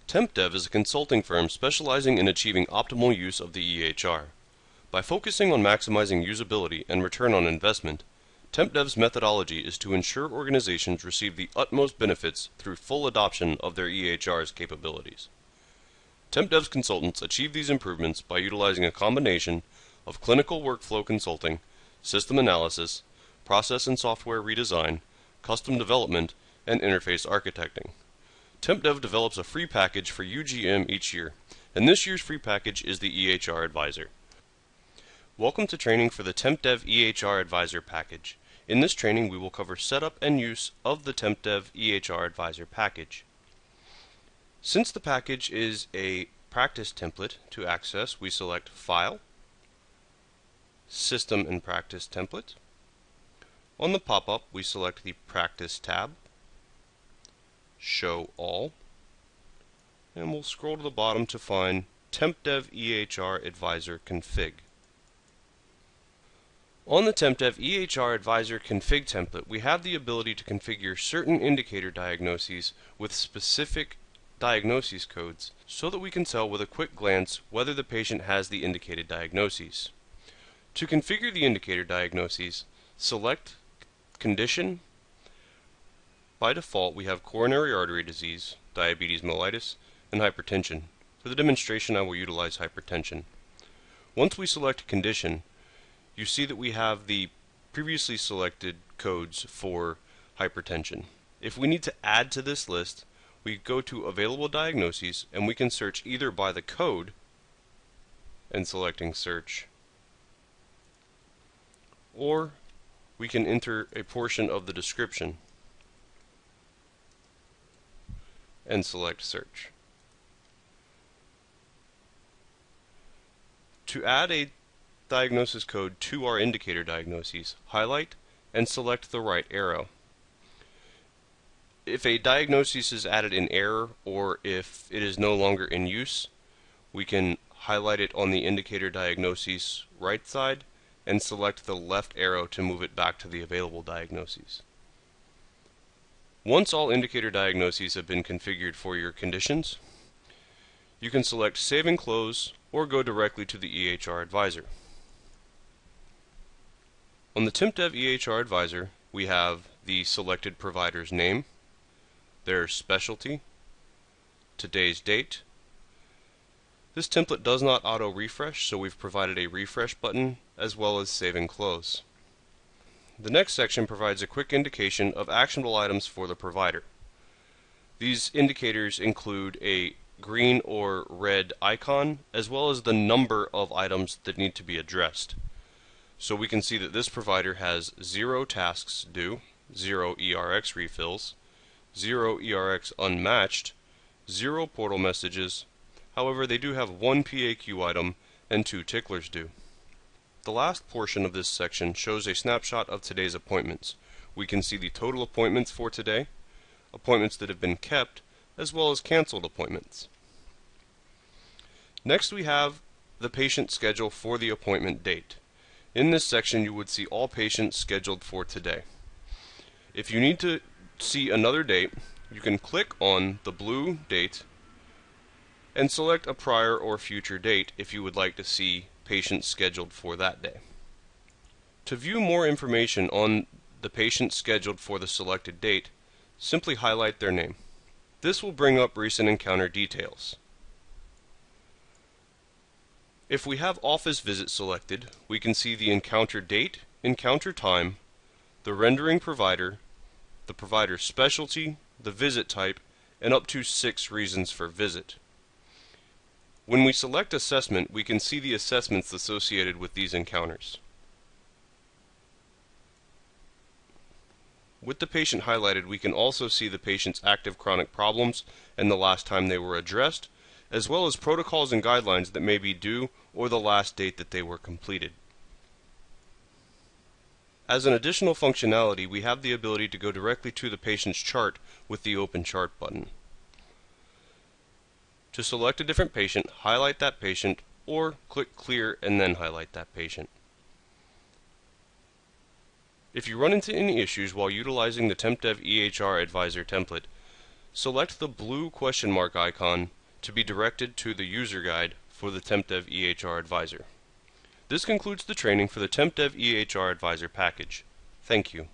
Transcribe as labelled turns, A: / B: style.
A: TempDev is a consulting firm specializing in achieving optimal use of the EHR. By focusing on maximizing usability and return on investment, TempDev's methodology is to ensure organizations receive the utmost benefits through full adoption of their EHR's capabilities. TempDev's consultants achieve these improvements by utilizing a combination of clinical workflow consulting, system analysis, process and software redesign, custom development, and interface architecting. TempDev develops a free package for UGM each year, and this year's free package is the EHR Advisor. Welcome to training for the TempDev EHR Advisor package. In this training, we will cover setup and use of the TempDev EHR Advisor package. Since the package is a practice template to access, we select File, System and Practice Template. On the pop-up, we select the Practice tab, Show All, and we'll scroll to the bottom to find TempDev EHR Advisor Config. On the TempDev EHR Advisor Config template, we have the ability to configure certain indicator diagnoses with specific diagnosis codes so that we can tell with a quick glance whether the patient has the indicated diagnoses. To configure the indicator diagnoses, select Condition. By default, we have coronary artery disease, diabetes mellitus, and hypertension. For the demonstration, I will utilize hypertension. Once we select Condition, you see that we have the previously selected codes for hypertension. If we need to add to this list, we go to Available Diagnoses, and we can search either by the code and selecting Search, or we can enter a portion of the description and select Search. To add a diagnosis code to our indicator diagnoses, highlight and select the right arrow. If a diagnosis is added in error or if it is no longer in use, we can highlight it on the indicator diagnoses right side and select the left arrow to move it back to the available diagnoses. Once all indicator diagnoses have been configured for your conditions, you can select Save and Close or go directly to the EHR Advisor. On the TempDev EHR Advisor, we have the selected provider's name, their specialty, today's date. This template does not auto-refresh, so we've provided a refresh button as well as Save and Close. The next section provides a quick indication of actionable items for the provider. These indicators include a green or red icon as well as the number of items that need to be addressed. So we can see that this provider has 0 tasks due, 0 ERX refills, 0 ERX unmatched, 0 portal messages. However, they do have 1 PAQ item and 2 ticklers due. The last portion of this section shows a snapshot of today's appointments. We can see the total appointments for today, appointments that have been kept, as well as canceled appointments. Next, we have the patient schedule for the appointment date. In this section, you would see all patients scheduled for today. If you need to see another date, you can click on the blue date and select a prior or future date if you would like to see patients scheduled for that day. To view more information on the patient scheduled for the selected date, simply highlight their name. This will bring up recent encounter details. If we have office visit selected, we can see the encounter date, encounter time, the rendering provider, the provider's specialty, the visit type, and up to 6 reasons for visit. When we select assessment, we can see the assessments associated with these encounters. With the patient highlighted, we can also see the patient's active chronic problems and the last time they were addressed, as well as protocols and guidelines that may be due or the last date that they were completed. As an additional functionality, we have the ability to go directly to the patient's chart with the Open Chart button. To select a different patient, highlight that patient, or click Clear and then highlight that patient. If you run into any issues while utilizing the TempDev EHR Advisor template, select the blue question mark icon to be directed to the user guide for the TempDev EHR Advisor. This concludes the training for the TempDev EHR Advisor package. Thank you.